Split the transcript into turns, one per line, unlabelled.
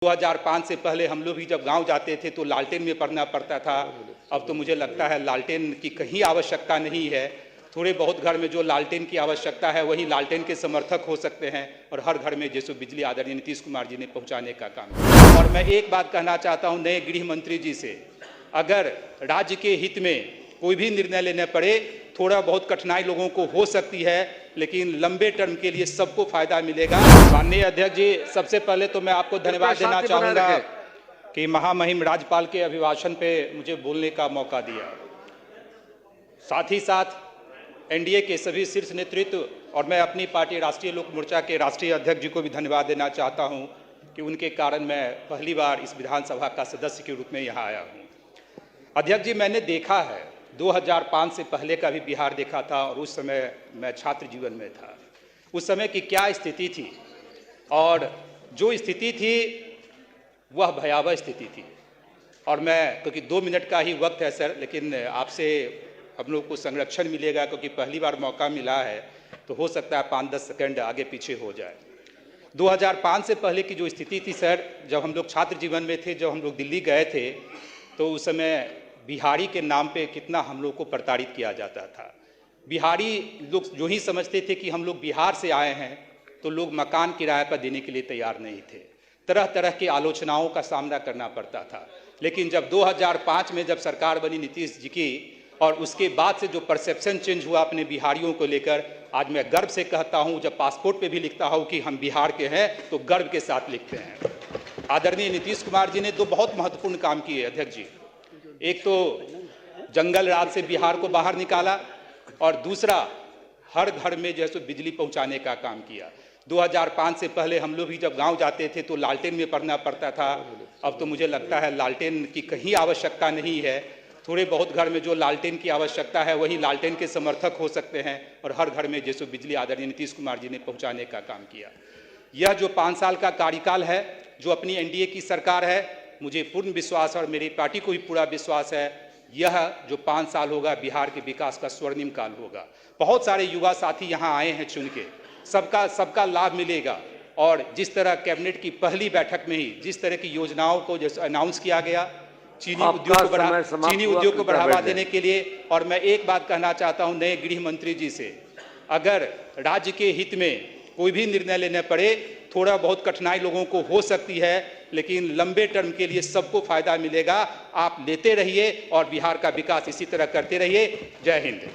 2005 से पहले हम लोग भी जब गांव जाते थे तो लालटेन में पढ़ना पड़ता था। अब तो मुझे लगता है लालटेन की कहीं आवश्यकता नहीं है। थोड़े बहुत घर में जो लालटेन की आवश्यकता है वही लालटेन के समर्थक हो सकते हैं और हर घर में जैसे बिजली आदरणीय नीतीश कुमार जी ने पहुंचाने का काम किया। और मैं एक बात कहना चाहता हूं नए गृह मंत्री जी से, अगर राज्य के हित में कोई भी निर्णय लेने पड़े, थोड़ा बहुत कठिनाई लोगों को हो सकती है, लेकिन लंबे टर्म के लिए सबको फायदा मिलेगा। माननीय अध्यक्ष जी, सबसे पहले तो मैं आपको धन्यवाद देना चाहूँगा कि महामहिम राज्यपाल के अभिभाषण पे मुझे बोलने का मौका दिया। साथ ही साथ एनडीए के सभी शीर्ष नेतृत्व और मैं अपनी पार्टी राष्ट्रीय लोक मोर्चा के राष्ट्रीय अध्यक्ष जी को भी धन्यवाद देना चाहता हूँ कि उनके कारण मैं पहली बार इस विधानसभा का सदस्य के रूप में यहाँ आया हूँ। अध्यक्ष जी, मैंने देखा है 2005 से पहले का भी बिहार देखा था और उस समय मैं छात्र जीवन में था। उस समय की क्या स्थिति थी और जो स्थिति थी वह भयावह स्थिति थी। और मैं, क्योंकि 2 मिनट का ही वक्त है सर, लेकिन आपसे हम लोग को संरक्षण मिलेगा क्योंकि पहली बार मौका मिला है, तो हो सकता है 5-10 सेकंड आगे पीछे हो जाए। 2005 से पहले की जो स्थिति थी सर, जब हम लोग छात्र जीवन में थे, जब हम लोग दिल्ली गए थे, तो उस समय बिहारी के नाम पे कितना हम लोग को प्रताड़ित किया जाता था। बिहारी लोग जो ही समझते थे कि हम लोग बिहार से आए हैं, तो लोग मकान किराए पर देने के लिए तैयार नहीं थे। तरह तरह की आलोचनाओं का सामना करना पड़ता था। लेकिन जब 2005 में जब सरकार बनी नीतीश जी की, और उसके बाद से जो परसेप्शन चेंज हुआ अपने बिहारियों को लेकर, आज मैं गर्व से कहता हूँ, जब पासपोर्ट पे भी लिखता हूँ कि हम बिहार के हैं तो गर्व के साथ लिखते हैं। आदरणीय नीतीश कुमार जी ने 2 बहुत महत्वपूर्ण काम किए अध्यक्ष जी। एक तो जंगल राज से बिहार को बाहर निकाला और दूसरा हर घर में जो है सो बिजली पहुंचाने का काम किया। 2005 से पहले हम लोग भी जब गांव जाते थे तो लालटेन में पढ़ना पड़ता था। अब तो मुझे लगता है लालटेन की कहीं आवश्यकता नहीं है। थोड़े बहुत घर में जो लालटेन की आवश्यकता है वही लालटेन के समर्थक हो सकते हैं और हर घर में जैसे बिजली आदरणीय नीतीश कुमार जी ने पहुँचाने का काम किया। यह जो 5 साल का कार्यकाल है, जो अपनी एनडीए की सरकार है, मुझे पूर्ण विश्वास और मेरी पार्टी को भी पूरा विश्वास है, यह जो 5 साल होगा बिहार के विकास का स्वर्णिम काल होगा। बहुत सारे युवा साथी यहाँ आए हैं चुन के, सबका लाभ मिलेगा। और जिस तरह कैबिनेट की पहली बैठक में ही जिस तरह की योजनाओं को जैसे अनाउंस किया गया, चीनी उद्योग को बढ़ावा देने के लिए। और मैं एक बात कहना चाहता हूँ नए गृह मंत्री जी से, अगर राज्य के हित में कोई भी निर्णय लेने पड़े, थोड़ा बहुत कठिनाई लोगों को हो सकती है, लेकिन लंबे टर्म के लिए सबको फायदा मिलेगा। आप लेते रहिए और बिहार का विकास इसी तरह करते रहिए। जय हिंद।